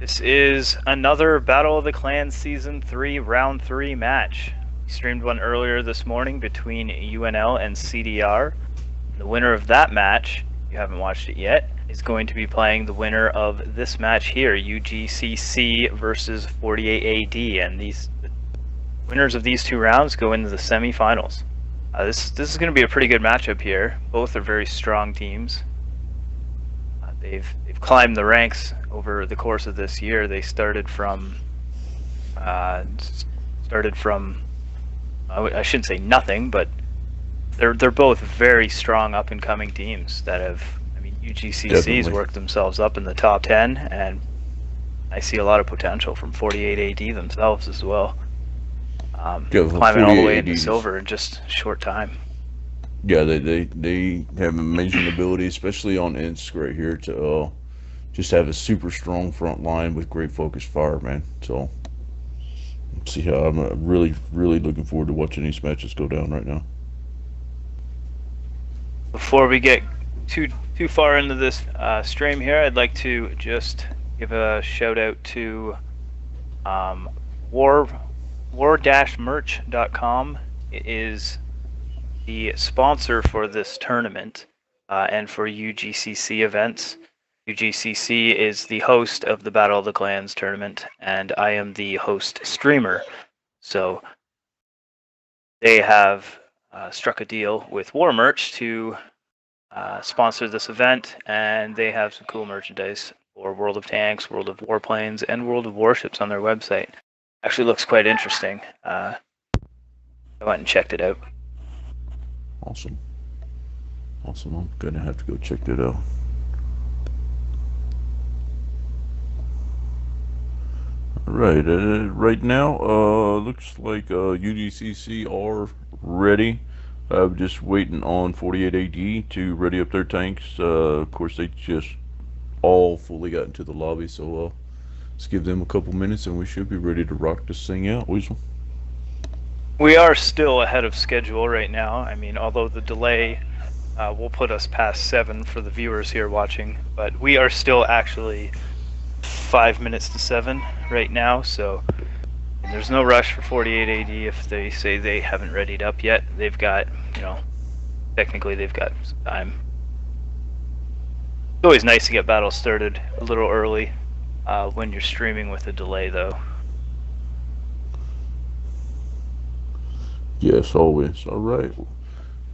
This is another Battle of the Clans Season 3 Round 3 match. We streamed one earlier this morning between UNL and CDR. The winner of that match, if you haven't watched it yet, is going to be playing the winner of this match here, UGCC versus 48AD, and the winners of these two rounds go into the semifinals. This is going to be a pretty good matchup here. Both are very strong teams. They've climbed the ranks over the course of this year. They started from I shouldn't say nothing, but they're both very strong up and coming teams that have. I mean, UGCC's worked themselves up in the top 10, and I see a lot of potential from 48AD themselves as well. Climbing all the way into silver in just a short time. Yeah, they have amazing ability, especially on Insk right here, to just have a super strong front line with great focus fire, man. So let's see how I'm really looking forward to watching these matches go down right now. Before we get too far into this stream here, I'd like to just give a shout out to war-merch.com. It is the sponsor for this tournament and for UGCC events. UGCC is the host of the Battle of the Clans tournament, and I am the host streamer. So they have struck a deal with War Merch to sponsor this event, and they have some cool merchandise for World of Tanks, World of Warplanes, and World of Warships on their website. Actually looks quite interesting. I went and checked it out. Awesome. I'm gonna have to go check that out. Alright, right now, looks like UGCC are ready. I'm just waiting on 48AD to ready up their tanks. Of course, they just all fully got into the lobby, so let's give them a couple minutes and we should be ready to rock this thing out, Weasel. We are still ahead of schedule right now. I mean, although the delay will put us past 7 for the viewers here watching, but we are still actually 5 minutes to 7 right now, so there's no rush for 48AD if they say they haven't readied up yet. They've got, technically they've got some time. It's always nice to get battles started a little early when you're streaming with a delay, though. Yes, always. All right.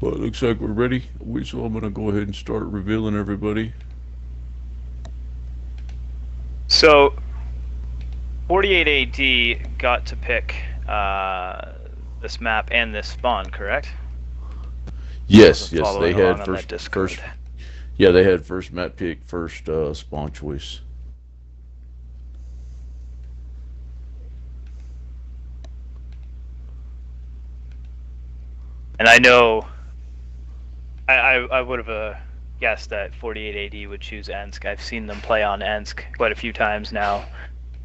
Well, it looks like we're ready. So I'm going to go ahead and start revealing everybody. So, 48AD got to pick this map and this spawn, correct? Yes, they had first. Yeah, they had first map pick, first spawn choice. And I know I would have guessed that 48AD would choose Ensk. I've seen them play on Ensk quite a few times now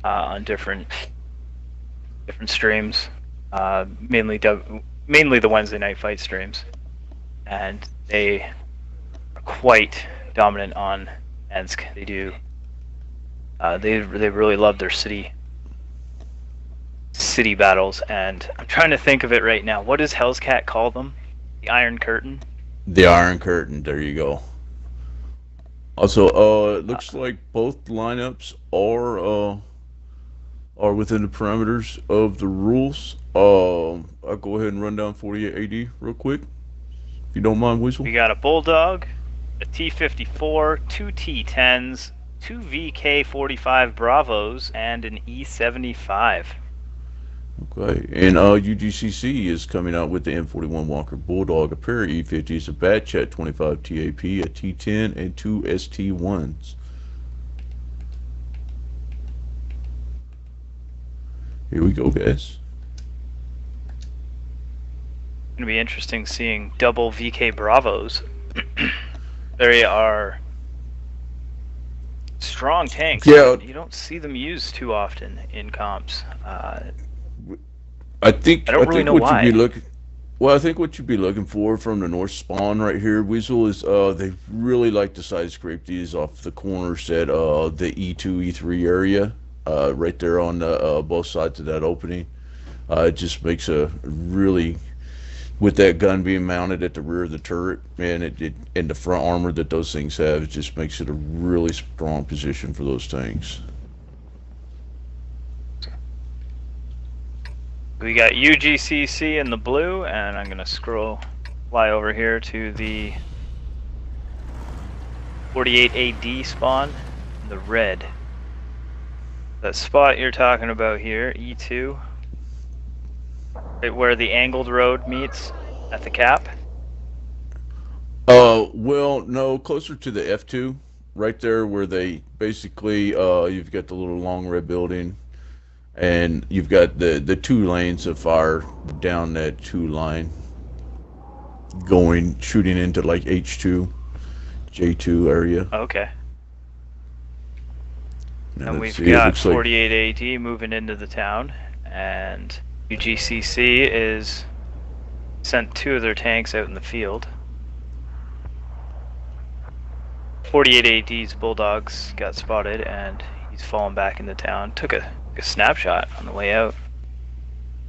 on different streams, mainly the Wednesday night fight streams, and they are quite dominant on Ensk. They do. They really love their city battles, and I'm trying to think of it right now. What does Hell's Cat call them? The Iron Curtain? The Iron Curtain, there you go. Also, it looks like both lineups are within the parameters of the rules. I'll go ahead and run down 48AD real quick, if you don't mind, Weasel. We got a Bulldog, a T-54, 2 T-10s, 2 VK-45 Bravos, and an E-75. Okay, and UGCC is coming out with the M41 Walker Bulldog, a pair of E50s, a Bat Chat 25 TAP, a T10, and 2 ST1s. Here we go, guys. It's going to be interesting seeing double VK Bravos. They are strong tanks. Yeah. You don't see them used too often in comps. I think really know why. I think what you'd be looking for from the north spawn right here, Weasel, is they really like to side scrape these off the corners at the E2, E3 area. right there on the both sides of that opening. It just makes a really, with that gun being mounted at the rear of the turret, and and the front armor that those things have, it just makes it a really strong position for those tanks. We got UGCC in the blue, and I'm going to fly over here to the 48 AD spawn in the red. That spot you're talking about here, E2, right where the angled road meets at the cap. Well, no, closer to the F2, right there where they basically, you've got the little long red building, and you've got the 2 lanes of fire down that 2 line, shooting into like H2, J2 area. Okay. Now, And we've see, got looks like 48 AD moving into the town, and UGCC is sent 2 of their tanks out in the field. 48 AD's Bulldogs got spotted, and he's fallen back into town. Took a snapshot on the way out.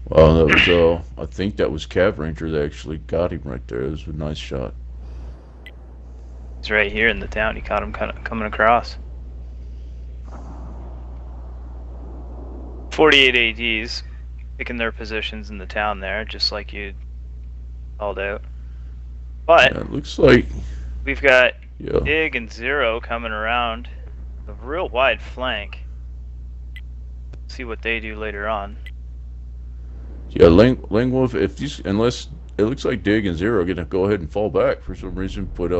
well, that was I think that was Cav Ranger that actually got him right there. It was a nice shot. He's right here in the town. He caught him kind of coming across. 48 ADs picking their positions in the town there, just like you called out. But Yeah, it looks like, we've got yeah. Dig and Zero coming around a real wide flank. See what they do later on. Yeah, Langwolf, if these, unless it looks like Dig and Zero are gonna go ahead and fall back for some reason, but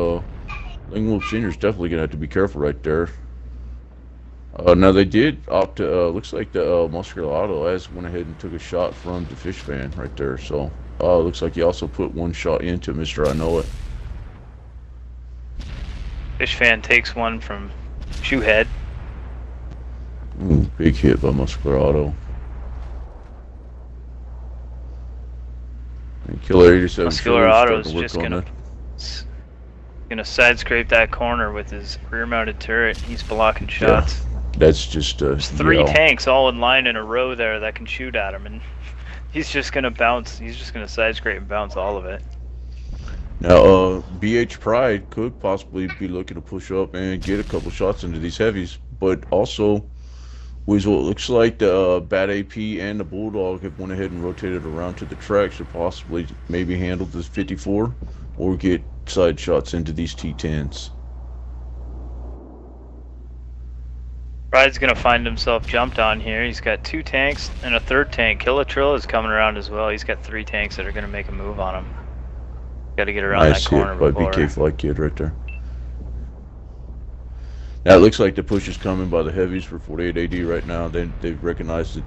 Langwolf Senior's definitely gonna have to be careful right there. Now they did opt to, looks like the Muscular Auto has went ahead and took a shot from the Fish Fan right there, so looks like he also put 1 shot into Mr. I Know It. Fish Fan takes one from Shoehead. Ooh, big hit by Muscular Auto. And Killer 87 Muscular Shredder's Auto's starting to work just on gonna side scrape that corner with his rear mounted turret. He's blocking shots. Yeah, that's just There's 3 tanks all in line in a row there that can shoot at him, and he's just gonna bounce. He's just gonna side scrape and bounce all of it. Now, BH Pride could possibly be looking to push up and get a couple shots into these heavies, but also, Weasel, it looks like the Bat AP and the Bulldog have went ahead and rotated around to the tracks to possibly maybe handle this 54 or get side shots into these T10s. Pride's gonna find himself jumped on here. He's got 2 tanks and a 3rd tank. Killatrill is coming around as well. He's got 3 tanks that are gonna make a move on him. Got to get around Nice that corner hit by before. BK Fly Kid right there. Now it looks like the push is coming by the heavies for 48 AD right now. They've recognized it.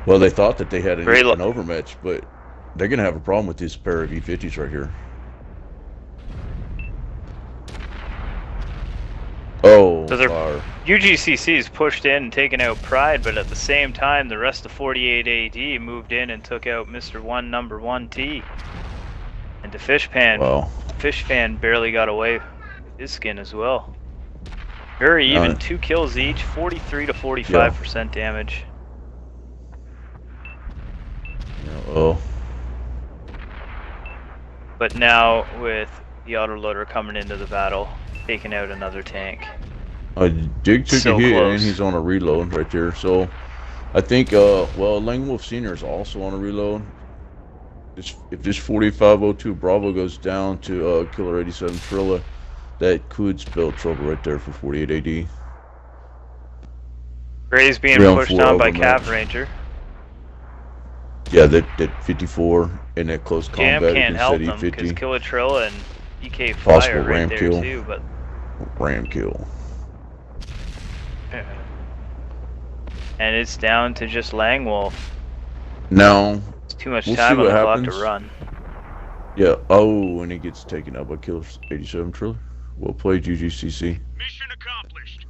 Well, they thought that they had an overmatch, but they're gonna have a problem with this pair of E50s right here. Oh, So they're fire. UGCC's pushed in and taken out Pride, but at the same time, the rest of 48 AD moved in and took out Mr. 1, number 1T. And the Fish Fan, Wow. Fish Fan barely got away with his skin as well. Very even, 2 kills each, 43 to 45% damage. Oh. But now with the autoloader coming into the battle, taking out another tank. Dig took So a hit close. and he's on a reload right there. So I think, well, Langwolf Senior is also on a reload. If this 4502 Bravo goes down to Killer 87 Trilla, that could spell trouble right there for 48 AD. Gray's being Round pushed 4 on by overmatch. Cav Ranger. Yeah, that 54 in that close Jam combat can't against help that them because E50. Killatrilla and EK Fly Possible are right ram there kill. too, but Ram kill. and it's down to just Langwolf. Now, It's too much We'll time see on the what clock happens. to run. yeah, oh, and he gets taken out by Killer 87 Triller. Well played, UGCC. Mission accomplished.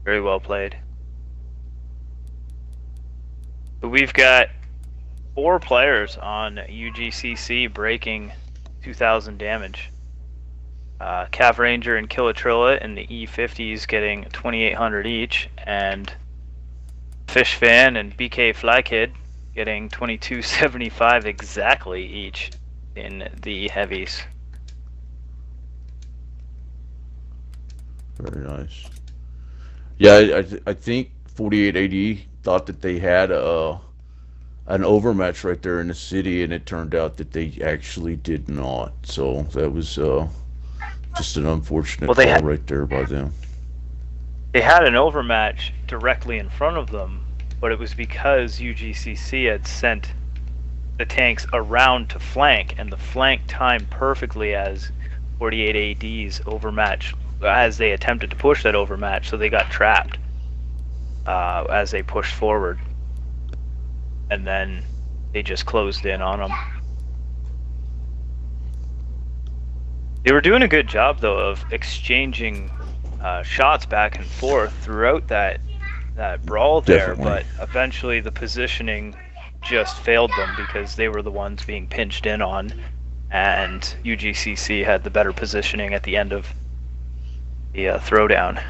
Very well played. But we've got 4 players on UGCC breaking 2,000 damage. Cav Ranger and Killatrilla in the E50s getting 2,800 each, and Fish Fan and BK Flykid getting 2,275 exactly each in the heavies. Very nice. Yeah, I think 48 AD thought that they had an overmatch right there in the city, and it turned out that they actually did not. So that was just an unfortunate call right there by them. They had an overmatch directly in front of them, but it was because UGCC had sent the tanks around to flank, and the flank timed perfectly as 48 AD's overmatch, as they attempted to push that overmatch, so they got trapped as they pushed forward. And then they just closed in on them. They were doing a good job, though, of exchanging shots back and forth throughout that brawl there. Definitely. But eventually the positioning just failed them because they were the ones being pinched in on, and UGCC had the better positioning at the end of the throwdown.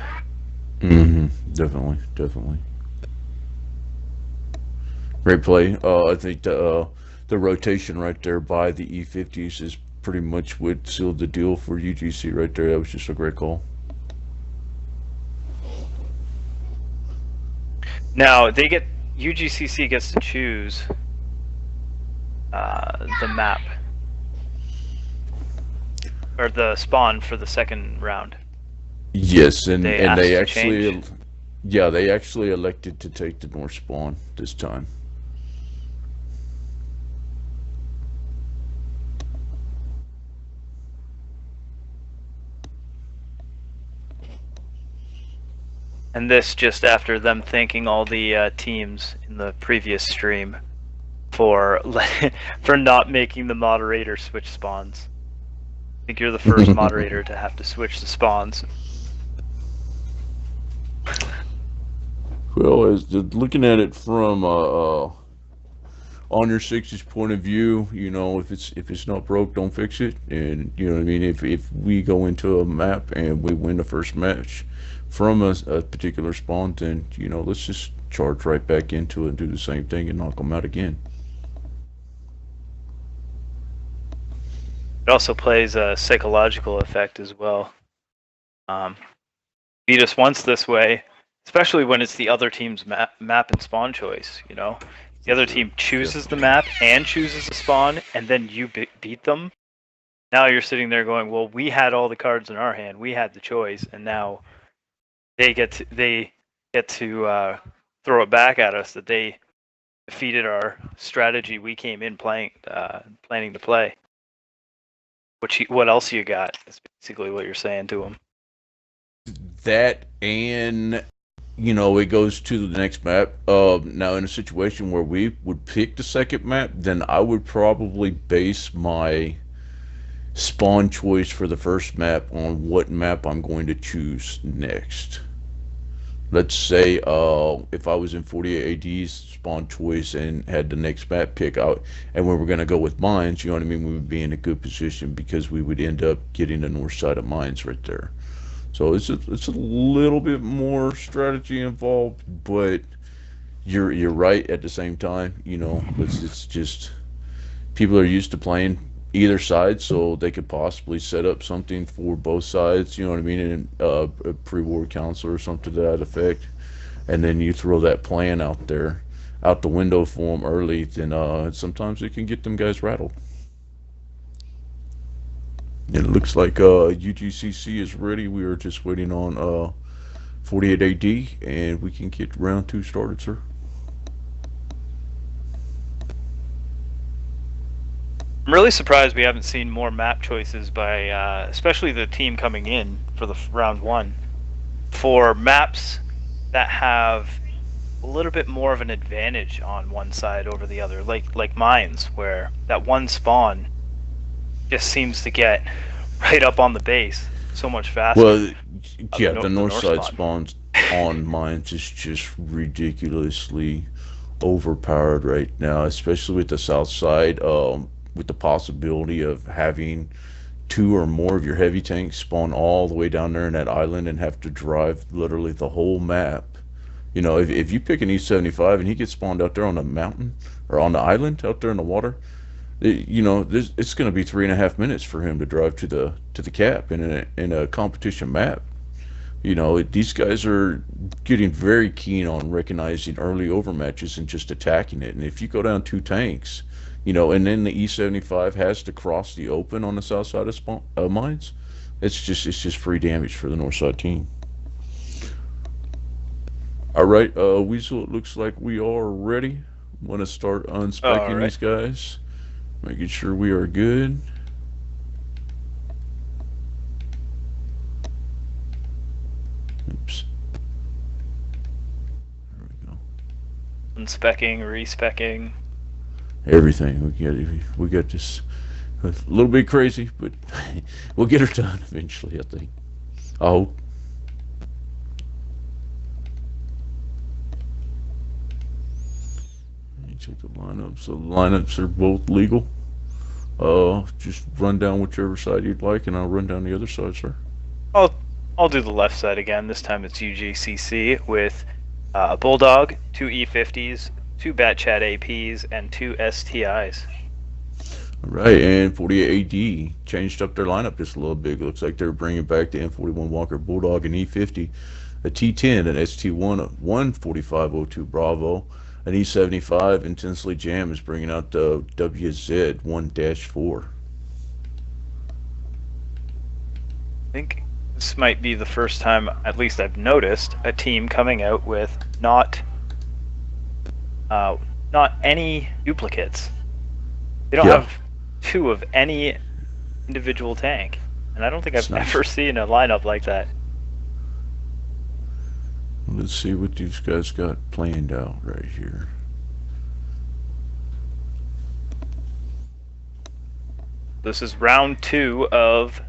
Definitely. Great play. I think the rotation right there by the E50s is pretty much what sealed the deal for UGC right there. That was just a great call. Now UGCC gets to choose the map or the spawn for the second round. Yes, and they actually, yeah, they actually elected to take the north spawn this time. And this just after them thanking all the teams in the previous stream for not making the moderator switch spawns. I think you're the first moderator to have to switch the spawns. Well, as looking at it from on your 60's point of view, you know, if it's not broke, don't fix it. And you know what I mean. If we go into a map and we win the first match from a particular spawn, then you know, let's just charge right back into it and do the same thing and knock them out again. It also plays a psychological effect as well. Beat us once this way, especially when it's the other team's map and spawn choice. You know, the other team chooses the map and chooses the spawn, and then you beat them. Now you're sitting there going, well, we had all the cards in our hand, we had the choice, and now they get to throw it back at us that they defeated our strategy we came in planning to play. What else you got? That's basically what you're saying to them. That, and you know, it goes to the next map. Now in a situation where we would pick the second map, then I would probably base my spawn choice for the first map on what map I'm going to choose next. Let's say if I was in 48 AD's spawn choice and had the next map pick out, and we were going to go with mines, you know what I mean, we would be in a good position because we would end up getting the north side of mines right there. So it's a little bit more strategy involved, but you're right at the same time. You know, it's just people are used to playing either side, so they could possibly set up something for both sides, you know what I mean, in a pre-war council or something to that effect, and then you throw that plan out there, out the window for them early, then sometimes it can get them guys rattled. And it looks like UGCC is ready. We are just waiting on 48 AD, and we can get round 2 started, sir. I'm really surprised we haven't seen more map choices by, especially the team coming in for the round 1, for maps that have a little bit more of an advantage on one side over the other, like mines, where that one spawn just seems to get right up on the base so much faster. Well, yeah, the north side spawns on mines is just ridiculously overpowered right now, especially with the south side. With the possibility of having two or more of your heavy tanks spawn all the way down there in that island and have to drive literally the whole map. You know, if you pick an E75 and he gets spawned out there on the mountain or on the island out there in the water, you know, it's going to be 3.5 minutes for him to drive to the cap in a competition map. You know, these guys are getting very keen on recognizing early overmatches and just attacking it. And if you go down two tanks, you know, and then the E75 has to cross the open on the south side of mines, it's just free damage for the north side team. All right, Weasel, it looks like we are ready. I'm going to start unspecking these guys, making sure we are good. Oops. There we go. Unspecking, respecking. Everything. We got this a little bit crazy, but we'll get her done eventually, I think. I hope. Check the lineups. So the lineups are both legal. Just run down whichever side you'd like, and I'll run down the other side, sir. I'll do the left side again. This time it's UGCC with a Bulldog, 2 E50s, 2 Batchat APs, and 2 STIs. All right, and 48 AD changed up their lineup just a little bit. It looks like they're bringing back the M41 Walker Bulldog and E50, a T10, an ST1, a 14502 Bravo, an E75, Intensely Jam is bringing out the WZ1-4. I think this might be the first time, at least I've noticed, a team coming out with not any duplicates. They don't have 2 of any individual tank, and I don't think I've ever seen a lineup like that. Let's see what these guys got planned out right here. This is round 2 of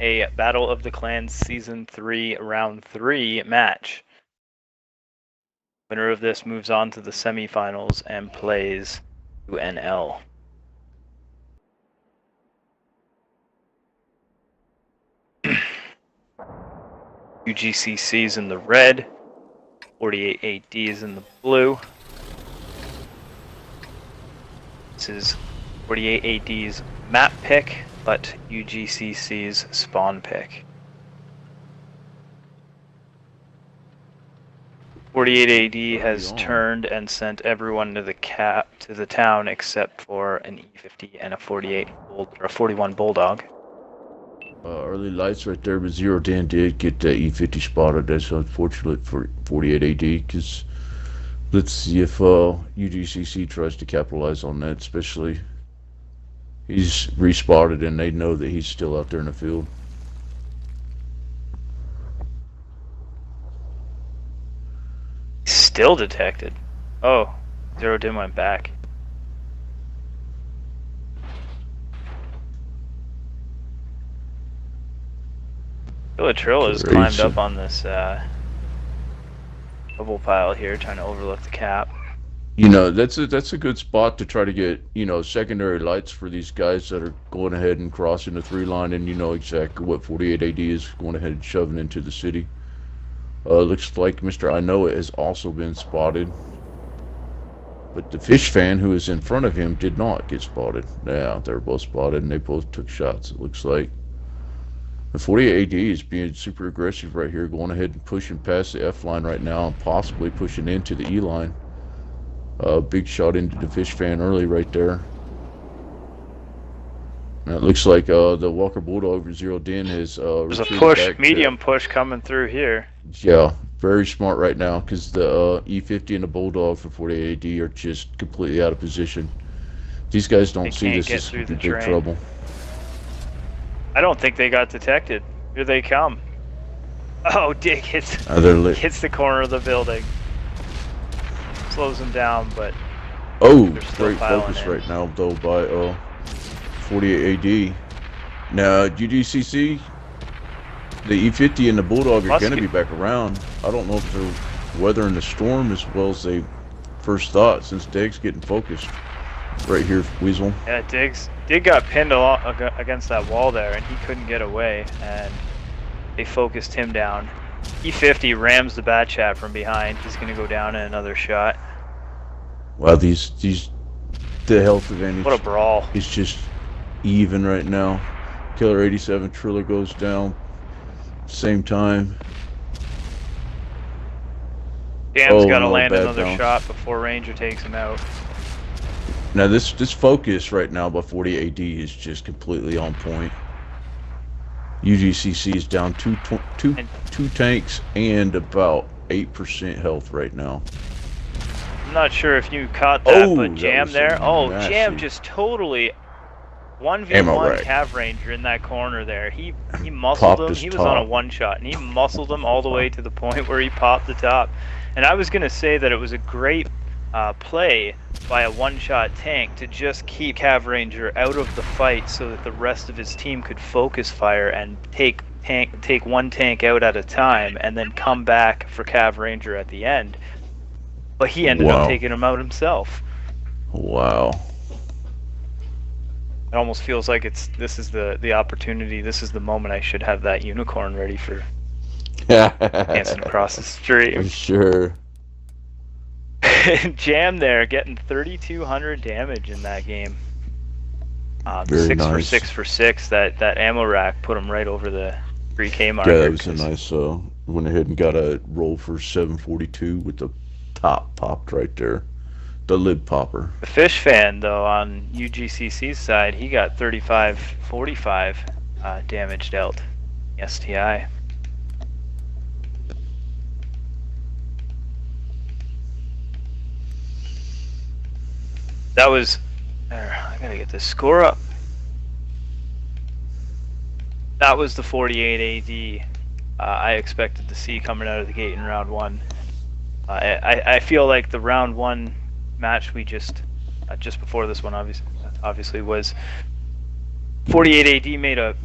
a Battle of the Clans Season 3 Round 3 match. Winner of this moves on to the semifinals and plays UNL. UGCC's in the red, 48 AD's in the blue. This is 48 AD's map pick, but UGCC's spawn pick. 48 AD has turned and sent everyone to the town except for an E50 and a 41 Bulldog. Early lights right there, but 010 did get that E50 spotted. That's unfortunate for 48 AD, because let's see if UGCC tries to capitalize on that, especially he's respotted and they know that he's still out there in the field. Still detected. Oh, 010 went back. Trill has climbed up on this double pile here, trying to overlook the cap. You know, that's a good spot to try to get, you know, secondary lights for these guys that are going ahead and crossing the 3 line, and you know exactly what 48 AD is going ahead and shoving into the city. Looks like Mr. I Know It has also been spotted, but the fish fan who is in front of him did not get spotted. Yeah, they're both spotted and they both took shots, it looks like. The 48 AD is being super aggressive right here, going ahead and pushing past the F line right now and possibly pushing into the E line. Big shot into the fish fan early right there. And it looks like the Walker Bulldog 010 has there's a push, medium push coming through here. Yeah, very smart right now, because the E50 and the Bulldog for 48 AD are just completely out of position. These guys don't see this as big trouble. I don't think they got detected. Here they come. Oh, Dick hits the corner of the building. Slows them down, but great focus right now though by 48 AD. Now UGCC, the E50 and the Bulldog are going to be back around. I don't know if they're weathering the storm as well as they first thought, since Deg's getting focused. right here, Weasel. Yeah, Dig got pinned against that wall there, and he couldn't get away, and they focused him down. E50 rams the Bat Chat from behind. He's going to go down in another shot. Wow, the health advantage. What a brawl. It's just even right now. Killer 87 Triller goes down. Same time. Jam's got to no, land bad another bounce. shot before Ranger takes him out. Now this focus right now by 40 AD is just completely on point. UGCC is down two tanks and about 8% health right now. I'm not sure if you caught that, but that Jam was there. Oh, massive. Jam just totally 1v1 Cav Ranger in that corner there. He muscled him. He was on a one shot, and he muscled him all the way to the point where he popped the top. And I was gonna say that it was a great play by a one-shot tank to just keep Cav Ranger out of the fight so that the rest of his team could focus fire and take one tank out at a time and then come back for Cav Ranger at the end. But he ended up taking him out himself. Wow. It almost feels like this is the opportunity, this is the moment I should have that unicorn ready for dancing across the stream. For sure. Jam there, getting 3,200 damage in that game. Very 6 nice. for 6 for 6. That ammo rack put him right over the 3K mark. Yeah, that was a nice. Went ahead and got a roll for 742 with the top popped right there, the lid popper. The Fish Fan though on UGCC's side, he got 3545 damage dealt. STI. That was. I gotta get this score up. That was the 48 AD I expected to see coming out of the gate in round one. I feel like the round one match we just before this one obviously was 48 AD made a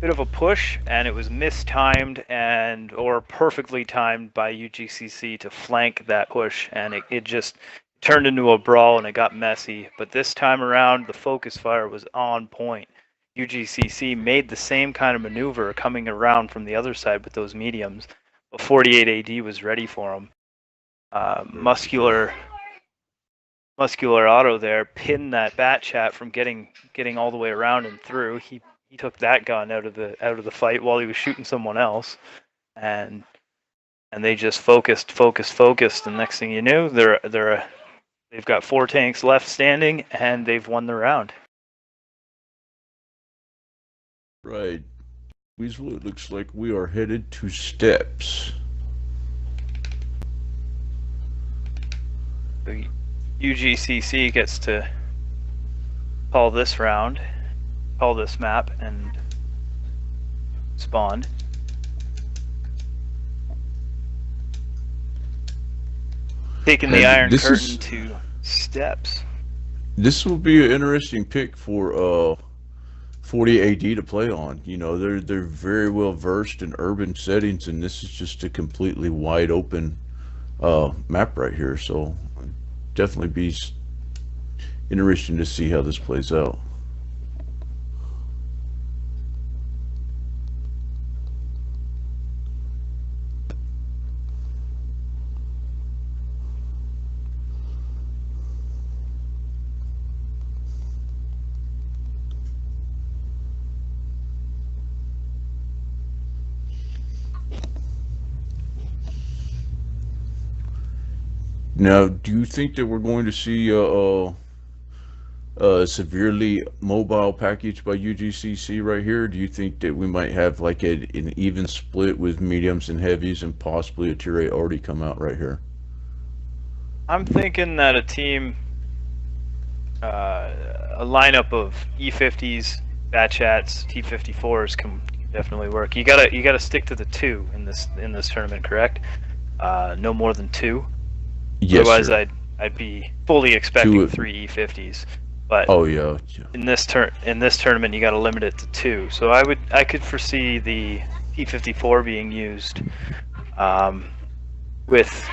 bit of a push, and it was mistimed or perfectly timed by UGCC to flank that push, and it just turned into a brawl and it got messy. But this time around, the focus fire was on point. UGCC made the same kind of maneuver coming around from the other side with those mediums, but 48 AD was ready for them. Muscular Auto there pinned that Bat Chat from getting all the way around and through. He took that gun out of the fight while he was shooting someone else, and they just focused. And next thing you knew, they've got 4 tanks left standing, and they've won the round. Right. Weasel, it looks like we are headed to steps. The UGCC gets to call this round, call this map, and spawn. Taking the Iron Curtain to steps. This will be an interesting pick for 40 AD to play on. You know, they're very well versed in urban settings, and this is just a completely wide open map right here. So definitely be interesting to see how this plays out. Now, do you think that we're going to see a severely mobile package by UGCC right here? Do you think that we might have like an even split with mediums and heavies and possibly a tier 8 already come out right here? I'm thinking that a team, a lineup of E50s, Bat Chats, T54s can definitely work. You gotta stick to the 2 in this tournament, correct? No more than 2. Yes, otherwise, sir. I'd be fully expecting 3 E50s. But oh yeah, in this tournament, you got to limit it to 2. So I could foresee the T54 being used with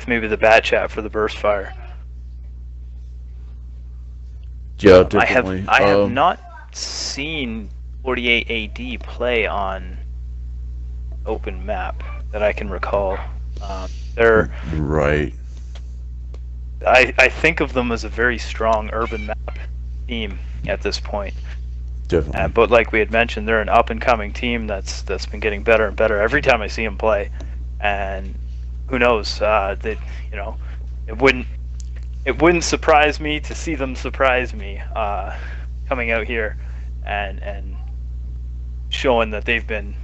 maybe the Bat Chat for the burst fire. Yeah, definitely. I have not seen 48 AD play on open map that I can recall. They're right. I think of them as a very strong urban map team at this point. Definitely. But like we had mentioned, they're an up and coming team that's been getting better and better every time I see them play. And who knows? That it wouldn't surprise me to see them surprise me coming out here and showing that they've been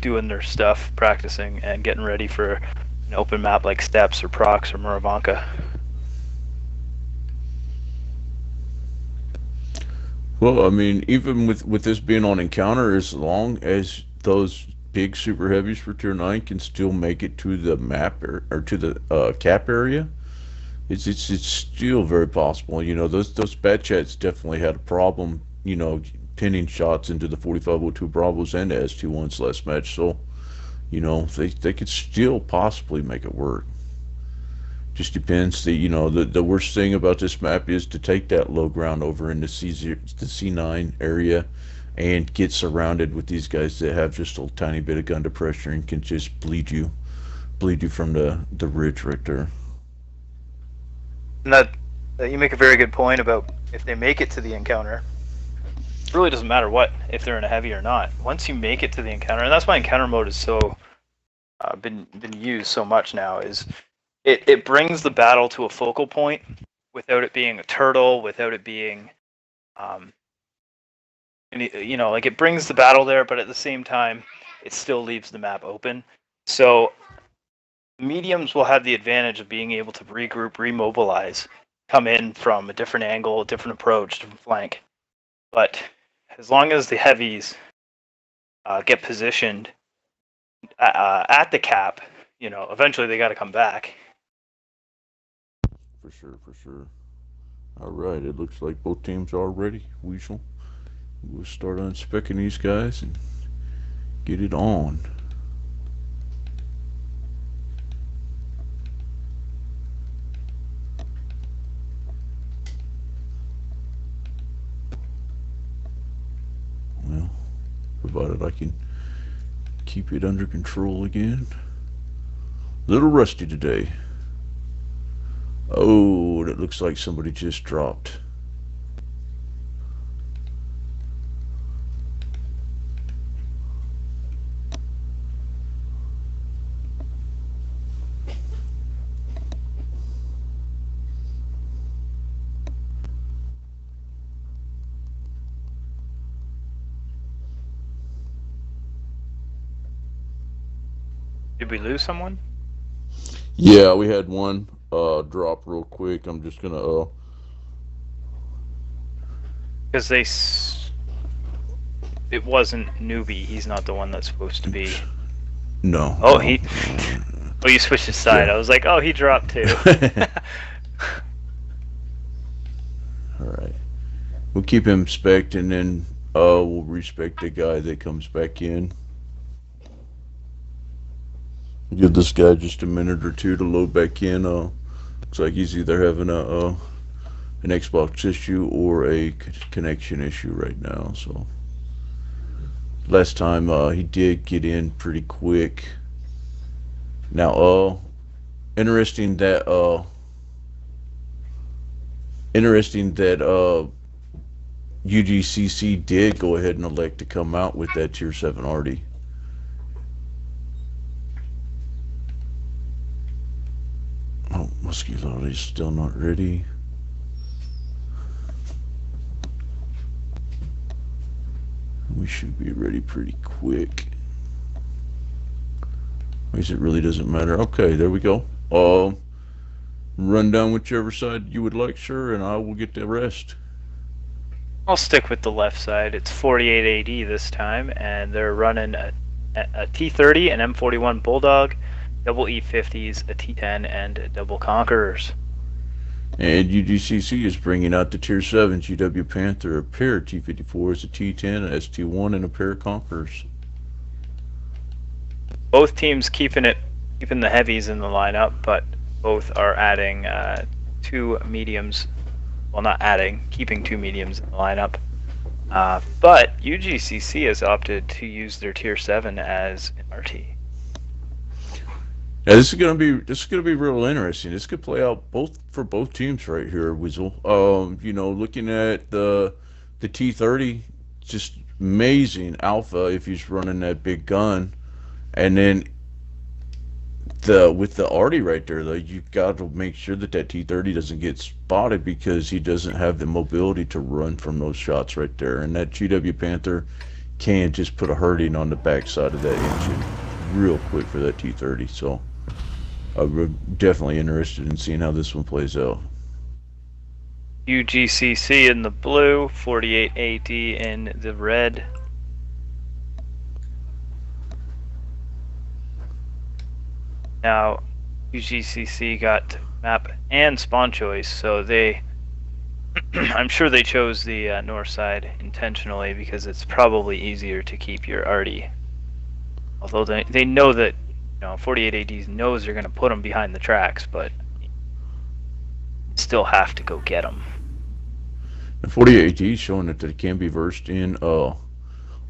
doing their stuff, practicing and getting ready for an open map like Steps or Prox or Muravanka. Well, I mean, even with this being on encounter, as long as those big super heavies for tier 9 can still make it to the map or to the cap area, it's still very possible. Those bad chats definitely had a problem, pinning shots into the 4502 Bravos and the ST1s last match. So, they could still possibly make it work. Just depends. The worst thing about this map is to take that low ground over in the C9 area and get surrounded with these guys that have just a tiny bit of gun to pressure and can just bleed you from the ridge right there. And that you make a very good point about if they make it to the encounter. It really doesn't matter if they're in a heavy or not. Once you make it to the encounter, and that's why encounter mode is so been used so much now, is it brings the battle to a focal point without it being a turtle, without it being like it brings the battle there, but at the same time it still leaves the map open. So mediums will have the advantage of being able to regroup, remobilize, come in from a different angle, a different approach, different flank. But as long as the heavies get positioned at the cap, eventually they got to come back. For sure. All right, it looks like both teams are ready. We'll start unspecking these guys and get it on. Well, provided I can keep it under control again. A little rusty today. Oh, it looks like somebody just dropped. Did we lose someone? Yeah, we had one drop real quick. I'm just gonna because it wasn't newbie. He's not the one that's supposed to be. No. Oh, he. Oh, you switched his side. Yeah. I was like, oh, he dropped too. All right. We'll keep him spec'd, and then we'll respect the guy that comes back in. Give this guy just a minute or two to load back in. Looks like he's either having an Xbox issue or a connection issue right now. So last time he did get in pretty quick. Now, interesting that UGCC did go ahead and elect to come out with that tier 7 Arty. Oh, Muscularity still not ready. We should be ready pretty quick. I guess it really doesn't matter. Okay, there we go. Run down whichever side you would like, sir, and I will get the rest. I'll stick with the left side. It's 48 AD this time, and they're running a T30, an M41 Bulldog, double E50s, a T10, and double Conquerors. And UGCC is bringing out the Tier 7 GW Panther, a pair of T54s, a T10, a ST1, and a pair of Conquerors. Both teams keeping the heavies in the lineup, but both are adding 2 mediums well, not adding, keeping 2 mediums in the lineup. But UGCC has opted to use their tier 7 as an RT. Yeah, this is gonna be real interesting. This could play out for both teams right here, Weasel. Looking at the T30, just amazing alpha if he's running that big gun, and then with the arty right there, though, you've got to make sure that T30 doesn't get spotted because he doesn't have the mobility to run from those shots right there, and that GW Panther can just put a hurting on the backside of that engine real quick for that T30. So I'm definitely interested in seeing how this one plays out. UGCC in the blue, 48 AD in the red. Now, UGCC got map and spawn choice, so they, I'm sure they chose the north side intentionally because it's probably easier to keep your arty. Although they know that, 48 ADs knows they're going to put them behind the tracks, but still have to go get them. The 48 AD showing that they can be versed in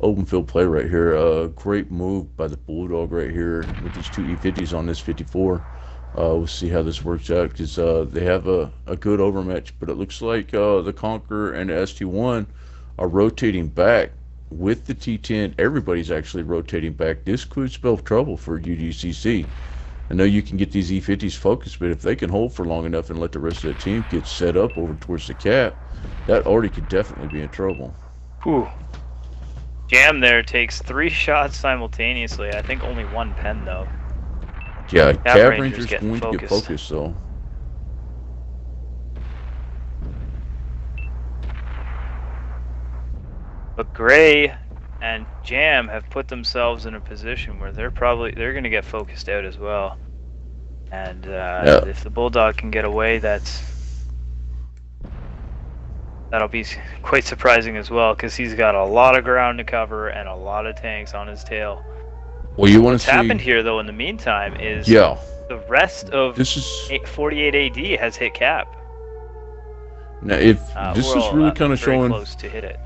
open field play right here. Great move by the Bulldog right here with these 2 E50s on this 54. We'll see how this works out because they have a good overmatch, but it looks like the Conqueror and the ST1 are rotating back with the T10. Everybody's actually rotating back. This could spell trouble for UGCC. I know you can get these E50s focused, but if they can hold for long enough and let the rest of the team get set up over towards the cap, that already could definitely be in trouble. Whew. Jam there takes 3 shots simultaneously. I think only 1 pen though. Yeah, Cab Ranger's going to get focused though. But Gray and Jam have put themselves in a position where they're going to get focused out as well. And if the Bulldog can get away, that'll be quite surprising as well, because he's got a lot of ground to cover and a lot of tanks on his tail. Well, you want to see what's happened here though in the meantime is the rest of 48 AD has hit cap. Now, if this is really kind of showing close to hit it.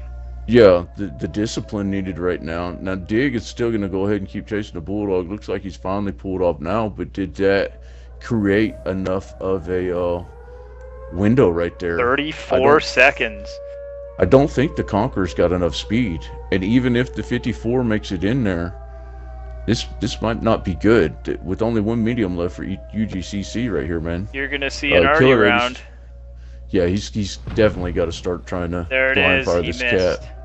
Yeah, the discipline needed right now. Now Dig is still going to go ahead and keep chasing the Bulldog. Looks like he's finally pulled off now, but did that create enough of a window right there? 34 seconds. I don't think the Conqueror's got enough speed, and even if the 54 makes it in there, this might not be good. With only 1 medium left for UGCC right here, man. You're going to see an arty round. Yeah, he's definitely got to start trying to blind fire this missed. cat.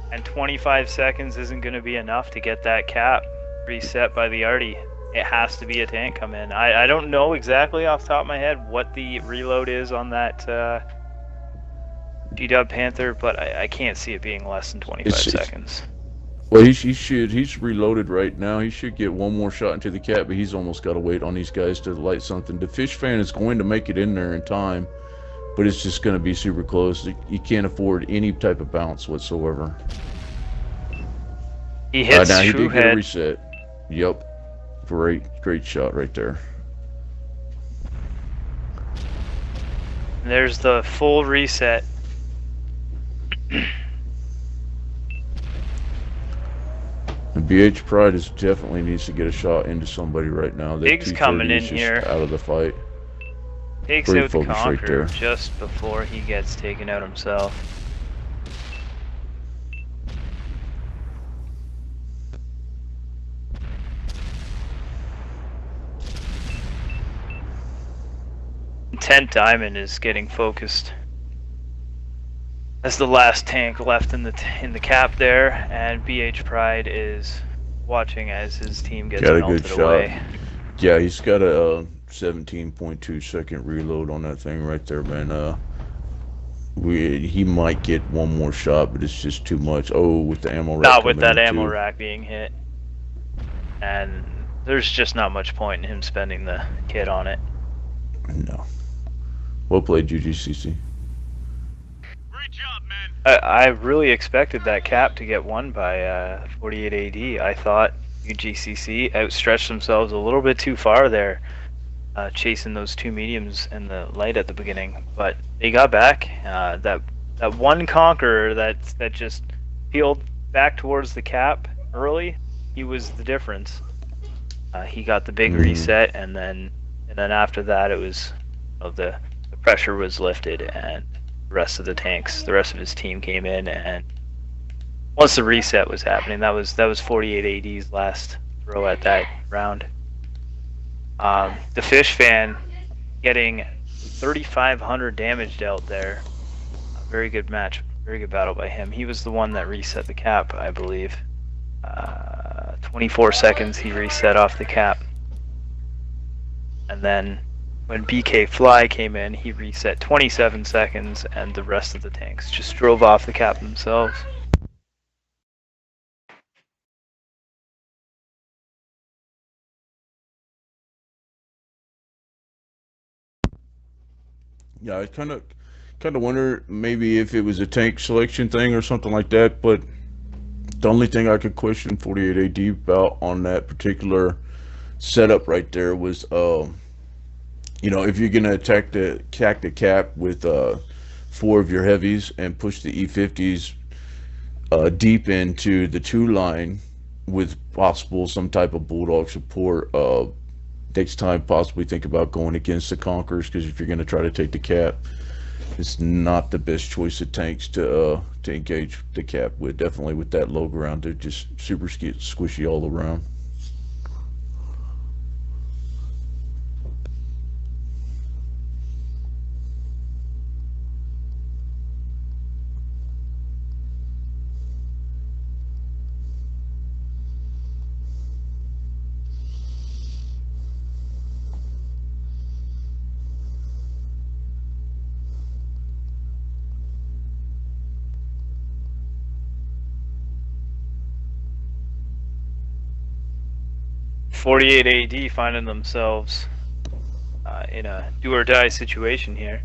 And 25 seconds isn't going to be enough to get that cap reset by the arty. It has to be a tank come in. I don't know exactly off the top of my head what the reload is on that GW Panther, but I can't see it being less than 25 seconds. Well, he's reloaded right now. He should get 1 more shot into the cap, but he's almost got to wait on these guys to light something. The Fish Fan is going to make it in there in time, but it's just going to be super close. You can't afford any type of bounce whatsoever. He hits now he True did get a Head. reset. Yep. Great shot right there. There's the full reset. And BH Pride definitely needs to get a shot into somebody right now. Big's coming in here. Out of the fight. Takes out the Conqueror just before he gets taken out himself. Tent Diamond is getting focused. That's the last tank left in the cap there, and BH Pride is watching as his team gets melted away. Yeah, he's got a 17.2 second reload on that thing right there, man. He might get 1 more shot, but it's just too much. Oh, with the ammo rack. Not with that ammo rack being hit, and there's just not much point in him spending the kit on it. No. Well played, UGCC. Great job, man. I really expected that cap to get won by 48 AD. I thought UGCC outstretched themselves a little bit too far there. chasing those two mediums in the light at the beginning, but they got back. That one conqueror that just peeled back towards the cap early, he was the difference. He got the big reset, and then after that, it was the pressure was lifted, and the rest of the tanks, the rest of his team came in, and once the reset was happening, that was 48 AD's last throw at that round. The Fish fan getting 3,500 damage dealt there. A very good match, very good battle by him. He was the one that reset the cap, I believe. 24 seconds he reset off the cap. And then when BK Fly came in, he reset 27 seconds, and the rest of the tanks just drove off the cap themselves. Yeah, I kind of wonder maybe if it was a tank selection thing or something like that, but the only thing I could question 48 AD about on that particular setup right there was, you know, if you're gonna attack the cap with 4 of your heavies and push the E50s deep into the 2 line with possible some type of bulldog support, next time possibly think about going against the Conquerors, because if you're going to try to take the cap, it's not the best choice of tanks to engage the cap with. Definitely with that low ground, they're just super squishy all around. .48 AD finding themselves in a do-or-die situation here.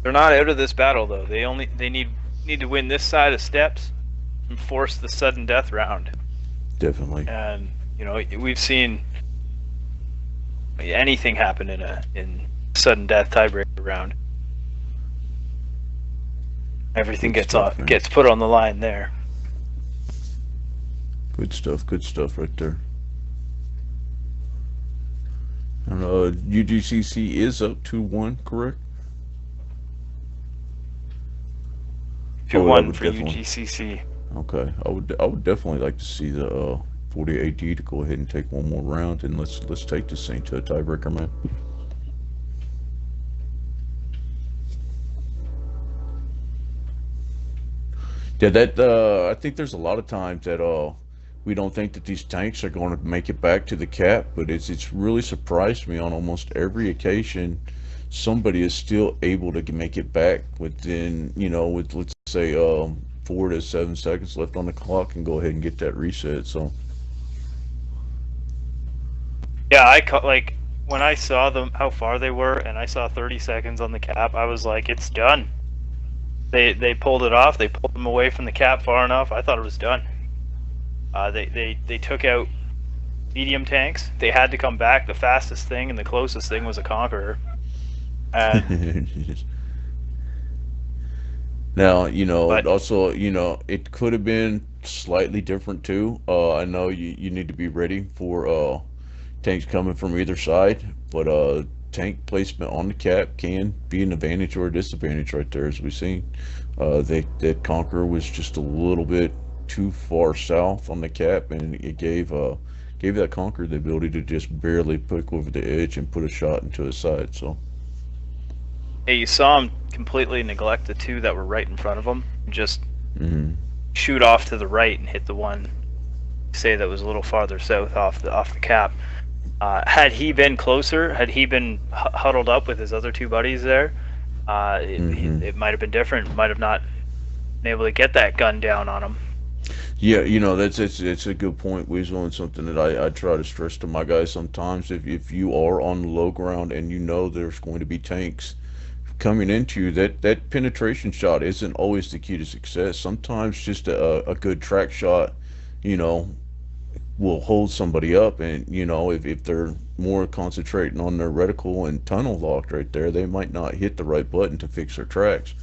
They're not out of this battle though. They need to win this side of steps and force the sudden death round. Definitely. And you know, we've seen anything happen in sudden death tiebreaker round. Everything gets put on the line there. Good stuff right there. And UGCC is up 2-1, correct? 2-1 for UGCC. Okay, I would definitely like to see the 48 AD to go ahead and take one more round, and let's take this thing to a tiebreaker, man. Yeah, I think there's a lot of times that we don't think that these tanks are going to make it back to the cap, but it's really surprised me on almost every occasion. Somebody is still able to make it back within, you know, with let's say 4 to 7 seconds left on the clock, and go ahead and get that reset. So yeah, like when I saw them how far they were, and I saw 30 seconds on the cap, I was like, it's done. They pulled it off. They pulled them away from the cap far enough. I thought it was done. They took out medium tanks. They had to come back. The fastest thing and the closest thing was a Conqueror. And now, you know, also, you know, it could have been slightly different too. I know you need to be ready for tanks coming from either side, but tank placement on the cap can be an advantage or a disadvantage right there, as we've seen. That Conqueror was just a little bit too far south on the cap, and it gave that Conqueror the ability to just barely poke over the edge and put a shot into his side. So hey, you saw him completely neglect the 2 that were right in front of him, just shoot off to the right and hit the one, say, that was a little farther south off the cap. Had he been closer, had he been huddled up with his other 2 buddies there, it might have been different. Might have not been able to get that gun down on him. yeah, you know, it's a good point, Weasel, and something that I try to stress to my guys sometimes. If you are on the low ground and you know there's going to be tanks coming into you, that penetration shot isn't always the key to success. Sometimes just a good track shot, you know, will hold somebody up, and you know, if they're more concentrating on their reticle and tunnel locked right there, they might not hit the right button to fix their tracks,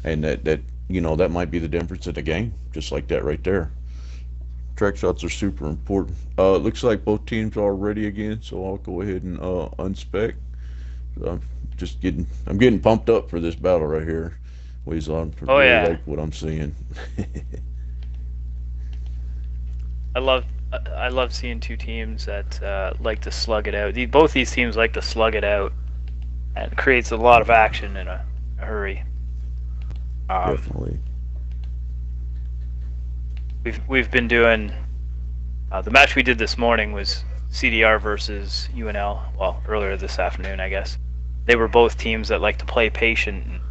and that you know, that might be the difference in the game, just like that right there. Track shots are super important. It looks like both teams are ready again, so I'll go ahead and unspec. I'm I'm getting pumped up for this battle right here. Weasel, I Oh really yeah, like what I'm seeing. I love I love seeing two teams that like to slug it out. Both these teams like to slug it out, and it creates a lot of action in a hurry. Definitely. We've been doing the match we did this morning was CDR versus UNL. Well, earlier this afternoon, I guess. They were both teams that like to play patient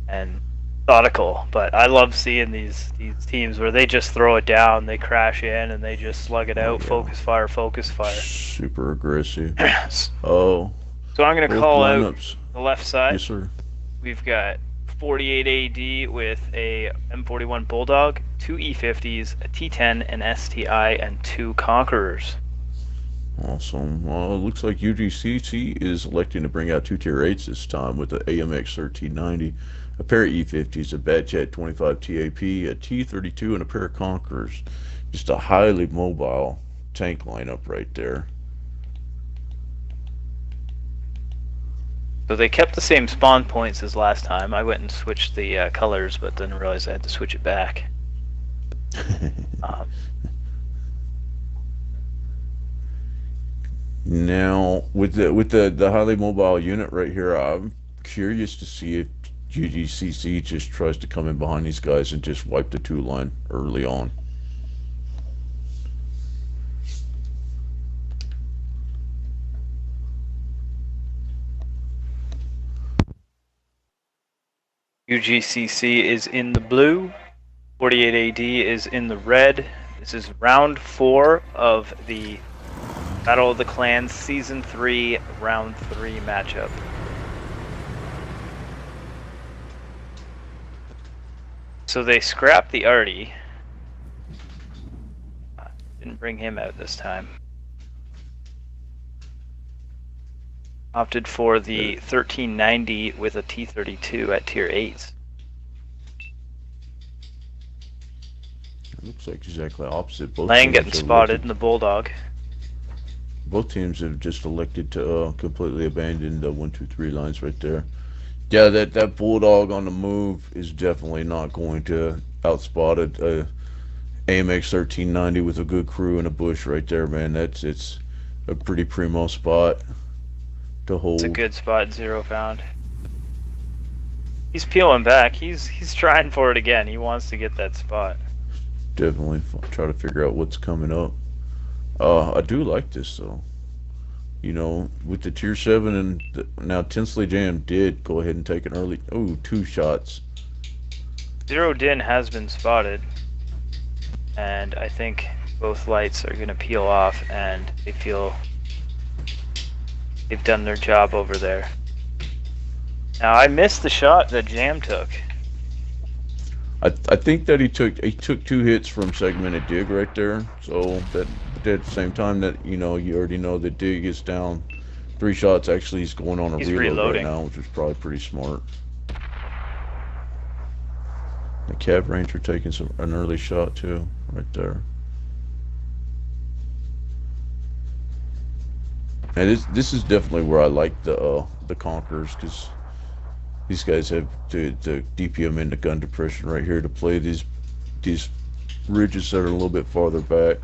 and methodical, but I love seeing these teams where they just throw it down, they crash in, and they just slug it out. Yeah. Focus fire. Super aggressive. So Oh, I'm gonna both call out lineups. the left side. Yes, sir. We've got 48 AD with a M41 Bulldog, 2 E50s, a T10, an STI, and 2 Conquerors. Awesome. Well, it looks like UGCC is electing to bring out two tier 8s this time with the AMX 1390, a pair of E50s, a Batchat 25 TAP, a T32, and a pair of Conquerors. Just a highly mobile tank lineup right there. So they kept the same spawn points as last time. I went and switched the colors, but then realized I had to switch it back. Now, with the highly mobile unit right here, I'm curious to see if GGCC just tries to come in behind these guys and just wipe the 2 line early on. UGCC is in the blue, 48 AD is in the red. This is round 4 of the Battle of the Clans Season 3, Round 3 matchup. So they scrapped the Artie. Didn't bring him out this time. Opted for the 1390 with a T32 at tier 8s. Looks like exactly opposite. Both Lang teams getting have spotted elected- in the Bulldog. Both teams have just elected to completely abandon the 1-2-3 lines right there. Yeah, that Bulldog on the move is definitely not going to outspot a AMX 1390 with a good crew and a bush right there, man. It's a pretty primo spot to hold. It's a good spot, 0 found. He's peeling back. He's trying for it again. He wants to get that spot. Definitely try to figure out what's coming up. I do like this though. You know, with the tier 7 and now Tinsley Jam did go ahead and take an early 2 shots. 0 Din has been spotted, and I think both lights are going to peel off, and they feel they've done their job over there. Now I missed the shot that Jam took. I think that he took 2 hits from segmented dig right there. So that at the same time that, you know, you already know that dig is down 3 shots. Actually, he's going on a He's reload reloading right now, which is probably pretty smart. The Cav Ranger taking an early shot too, right there. And this is definitely where I like the Conquerors, because these guys have the DPM into gun depression right here to play these ridges that are a little bit farther back.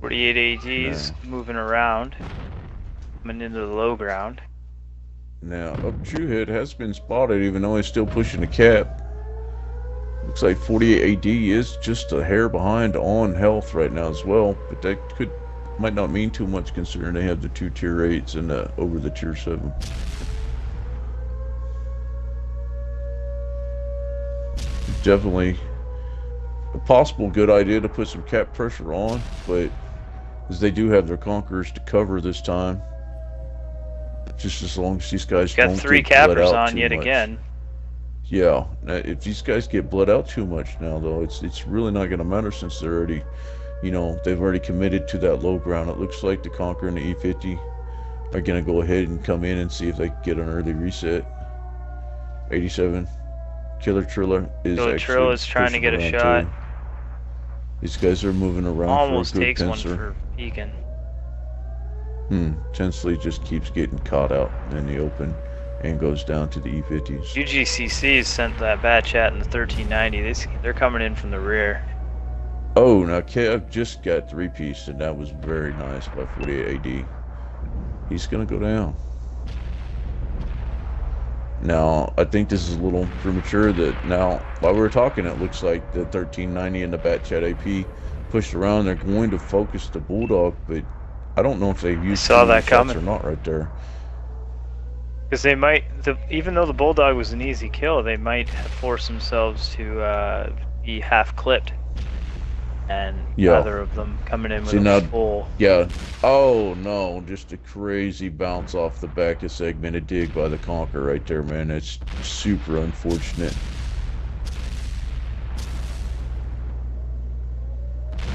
.48 AGs moving around, coming into the low ground. Now, up Truehead has been spotted, even though he's still pushing the cap. Looks like 48 AD is just a hair behind on health right now as well, but that might not mean too much considering they have the 2 tier 8s and over the tier 7. Definitely a possible good idea to put some cap pressure on, but as they do have their Conquerors to cover this time. Just as long as these guys Got don't 3 get bled cappers out on too yet much. again. Yeah, if these guys get bled out too much now, though, it's really not going to matter since they're already, they've already committed to that low ground. It looks like the Conqueror and the E50 are going to go ahead and come in and see if they can get an early reset. 87. Killer Triller is Killer Trill actually is trying to pushing get a around shot. too. These guys are moving around Almost for a good takes one pincer. for peeking. Tinsley just keeps getting caught out in the open and goes down to the E50s. UGCC sent that bad chat in the 1390. They're coming in from the rear. Oh, now Kev just got 3-piece, and that was very nice by 48 AD. He's going to go down. Now, I think this is a little premature that now, while we're talking, it looks like the 1390 and the Batchat AP pushed around. They're going to focus the Bulldog, but I don't know if they've used saw that shots coming or not right there. Because they might, even though the Bulldog was an easy kill, they might have forced themselves to be half clipped. And neither of them coming in with a full. Yeah. Oh no, just a crazy bounce off the back of segmented dig by the Conqueror right there, man. It's super unfortunate.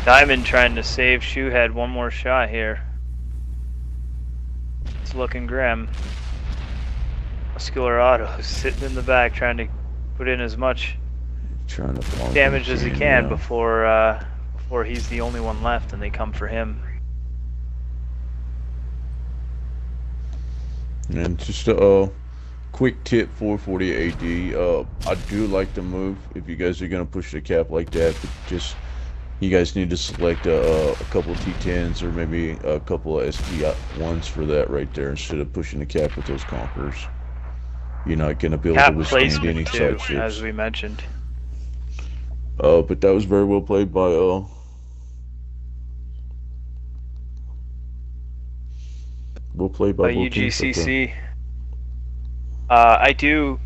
Diamond trying to save. Shoe had one more shot here. It's looking grim. Muscular Otto sitting in the back trying to put in as much damage as he can before he's the only one left and they come for him. And just a quick tip for 48 AD. I do like the move if you guys are going to push the cap like that, but just you guys need to select a couple T10s or maybe a couple of ST1s for that right there instead of pushing the cap with those Conquerors. You're not going to be able to withstand any side ships. As we mentioned. But that was very well played by UGCC. I do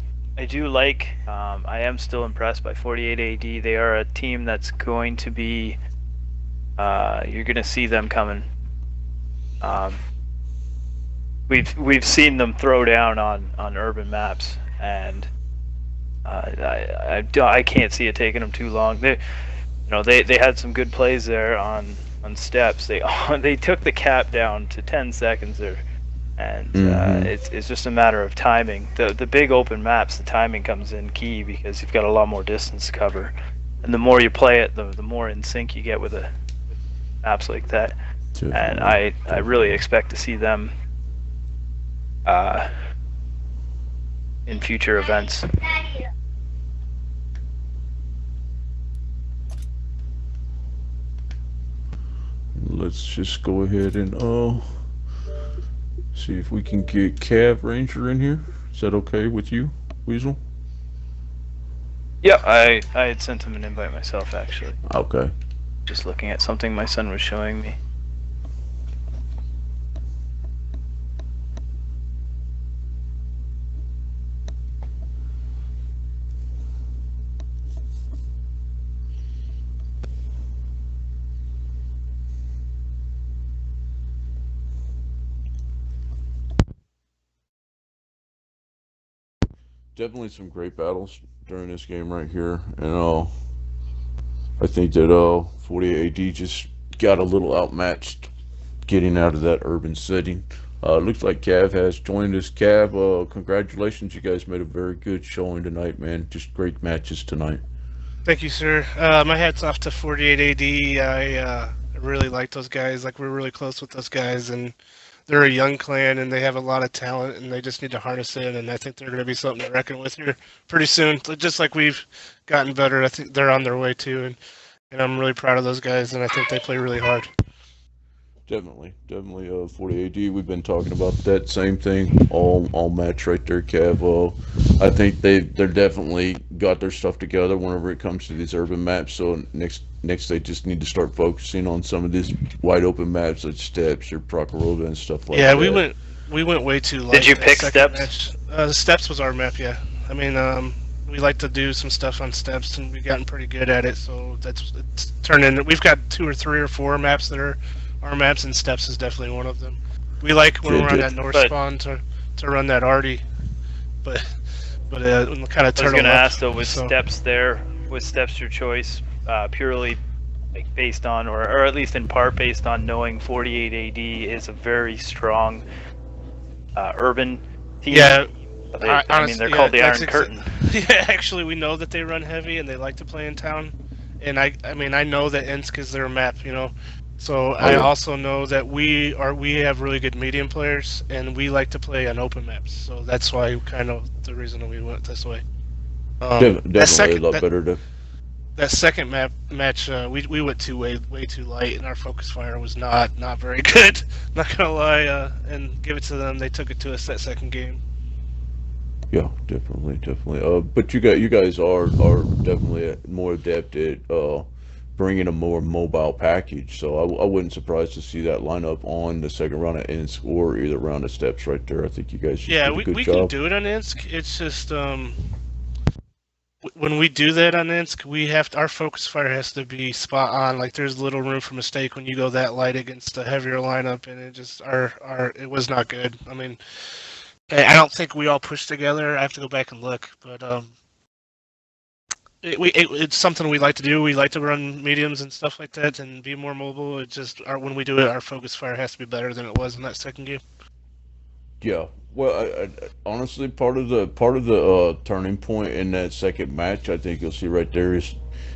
like. I am still impressed by 48 AD. They are a team that's going to be. You're going to see them coming. We've seen them throw down on urban maps, and I can't see it taking them too long. They had some good plays there on steps. They took the cap down to 10 seconds there, and it's just a matter of timing. The big open maps, the timing comes in key because you've got a lot more distance to cover, and the more you play it, the more in sync you get with maps like that. And I really expect to see them in future events. Let's just go ahead and see if we can get Cav Ranger in here. Is that okay with you, Weasel? Yeah, I had sent him an invite myself actually. Okay. Just looking at something my son was showing me. Definitely some great battles during this game right here, and I think that 48 AD just got a little outmatched getting out of that urban setting. Looks like Cav has joined us. Cav, congratulations, you guys made a very good showing tonight, man. Just great matches tonight. Thank you, sir. My hat's off to 48 AD. I really like those guys. Like, we're really close with those guys, and they're a young clan, and they have a lot of talent, and they just need to harness it, and I think they're going to be something to reckon with here pretty soon. Just like we've gotten better, I think they're on their way, too, and I'm really proud of those guys, and I think they play really hard. Definitely. 40 AD. We've been talking about that same thing all match right there, Cav. I think they're definitely got their stuff together whenever it comes to these urban maps. So next they just need to start focusing on some of these wide open maps like Steps or Prokhorovka and stuff like that. Yeah, we went way too light. Did you pick Steps? Steps was our map, yeah. I mean, we like to do some stuff on Steps, and we've gotten pretty good at it. So it's turned in. We've got 2 or 3 or 4 maps that are our maps, and Steps is definitely one of them. We like when we're on that north spawn to run that arty, but kind of I was turtle going to up, ask though, was so. steps there? Was steps your choice purely like based on, or at least in part based on knowing 48 AD is a very strong urban team? Yeah, I mean, they're called the Iron Curtain. Yeah, actually, we know that they run heavy and they like to play in town. And I mean, I know that Insk is their map, you know. So I also know that we have really good medium players, and we like to play on open maps. So that's why kind of the reason that we went this way. Definitely a lot better to. That second match, we went way too light, and our focus fire was not very good. Not gonna lie, and give it to them. They took it to us that second game. Yeah, definitely. But you guys are definitely more adept at bringing a more mobile package. So I wasn't surprised to see that lineup on the second round of Insk or either round of steps right there. I think you guys did a good we job. can do it on Insk. It's just when we do that on Insk, our focus fire has to be spot on. Like there's little room for mistake when you go that light against a heavier lineup, and it just it was not good. I mean, I don't think we all pushed together. I have to go back and look, but it's something we like to do. We like to run mediums and stuff like that, and be more mobile. It just when we do it, our focus fire has to be better than it was in that second game. Yeah. Well, I honestly, part of the turning point in that second match, I think you'll see right there is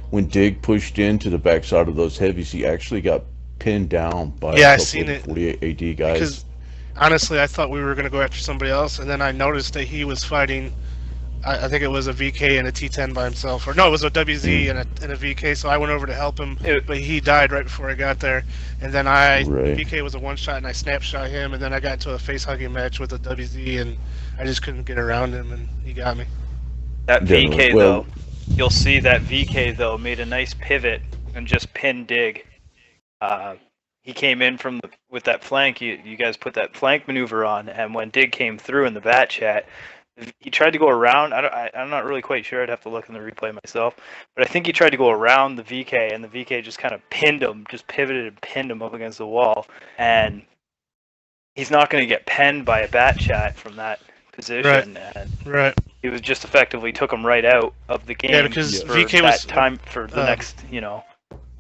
when Dig pushed into the backside of those heavies, he actually got pinned down by a couple of 48 AD guys. Because honestly, I thought we were going to go after somebody else, and then I noticed that he was fighting. I think it was a VK and a T10 by himself, or no, it was a WZ and a VK. So I went over to help him, but he died right before I got there. And then VK was a one shot, and I snapshot him, and then I got into a face hugging match with a WZ, and I just couldn't get around him, and he got me. That VK though, you'll see that VK though made a nice pivot and just pinned Dig. He came in with that flank. You guys put that flank maneuver on, and when Dig came through in the bat chat, he tried to go around. I'm not really quite sure. I'd have to look in the replay myself. But I think he tried to go around the VK, and the VK just kind of pinned him, just pivoted and pinned him up against the wall. And he's not going to get penned by a bat chat from that position. Right. He was just effectively took him right out of the game. Yeah, because for VK was time for the next,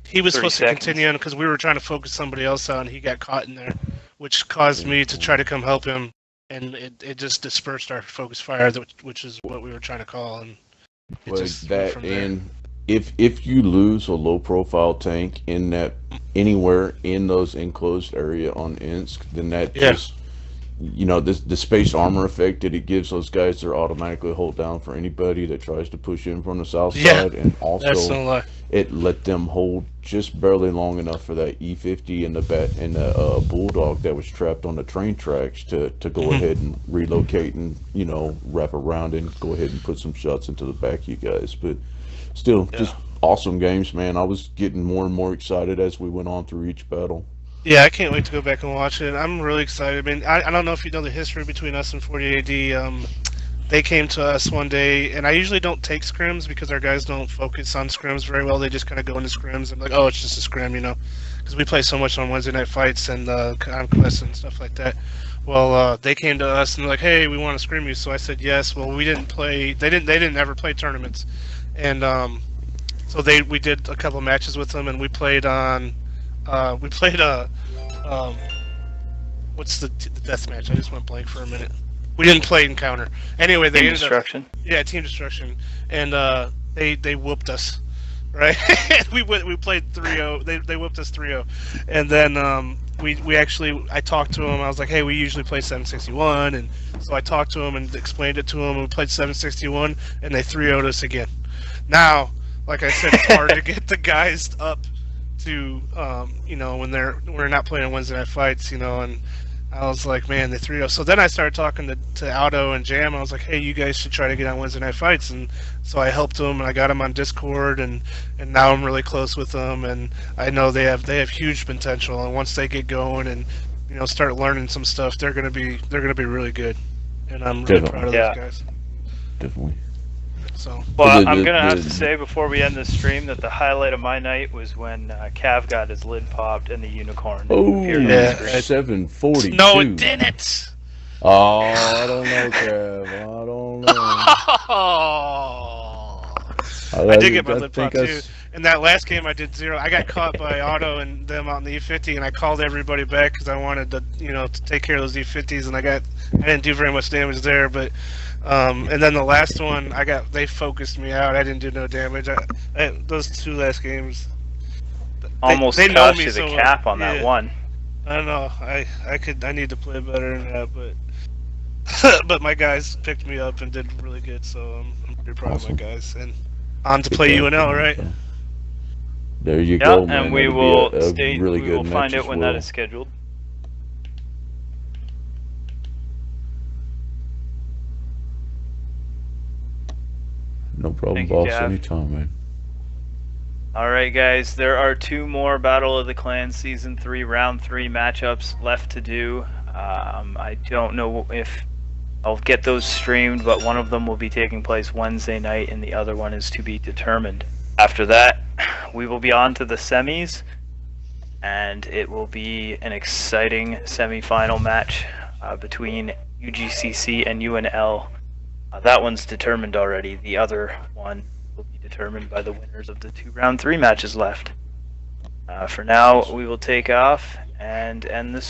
He was supposed seconds. to continue on because we were trying to focus somebody else out, and he got caught in there, which caused me to try to come help him. And it just dispersed our focus fire, which is what we were trying to call. And and if you lose a low profile tank in that anywhere in those enclosed area on Insk, then that just the space armor effect that it gives those guys, they're automatically hold down for anybody that tries to push in from the south side, and also it let them hold just barely long enough for that E50 and the Bulldog that was trapped on the train tracks to go ahead and relocate and wrap around and go ahead and put some shots into the back of you guys. But still, just awesome games, man. I was getting more and more excited as we went on through each battle. Yeah, I can't wait to go back and watch it. I'm really excited. I mean, I don't know if you know the history between us and 48 AD. They came to us one day, and I usually don't take scrims because our guys don't focus on scrims very well. They just kind of go into scrims and like, oh, it's just a scrim, because we play so much on Wednesday night fights and conquests and stuff like that. Well, they came to us and they're like, hey, we want to scrim you. So I said yes. Well, we didn't play. They didn't ever play tournaments, and so we did a couple matches with them, and we played on. What's the death match? I just went blank for a minute. We didn't play Encounter. Anyway, they Team Destruction. Team Destruction, and they whooped us, right? we played 3-0. They whooped us 3-0, and then we actually I talked to him. I was like, hey, we usually play 761, and so I talked to him and explained it to him. And we played 761, and they 3-0'd us again. Now, like I said, it's hard to get the guys up to when we're not playing on Wednesday night fights, and I was like, man, they 3-0. So then I started talking to Aldo and Jam. I was like, hey, you guys should try to get on Wednesday night fights, and so I helped them and I got them on Discord, and now I'm really close with them, and I know they have huge potential, and once they get going and start learning some stuff, they're gonna be really good, and I'm really proud of those guys. Definitely. So. Well, I'm gonna have to say before we end this stream that the highlight of my night was when Cav got his lid popped and the unicorn appeared on the screen. 742. No, it didn't. Oh, I don't know, Trav. I don't know. I did get my lip think pop too. In that last game, I did 0. I got caught by Otto and them out in the E50, and I called everybody back because I wanted to, to take care of those E50s, and I didn't do very much damage there. But, and then the last one, they focused me out. I didn't do no damage. Those 2 last games, Almost they know cost me you the so cap on yeah. that one. I don't know. I need to play better than that, but but my guys picked me up and did really good, so I'm pretty proud of my guys. And on to play UNL, right? There you Yeah, go, man. and we That'll will be a really we good will match find as out when well. that is scheduled. No problem, Thank you, boss. Gav. Anytime, man. Alright guys, there are 2 more Battle of the Clans Season 3 Round 3 matchups left to do. I don't know if I'll get those streamed, but one of them will be taking place Wednesday night and the other one is to be determined. After that, we will be on to the semis, and it will be an exciting semi-final match between UGCC and UNL. That one's determined already. The other one will be determined by the winners of the 2 round 3 matches left. For now, we will take off and end the stream.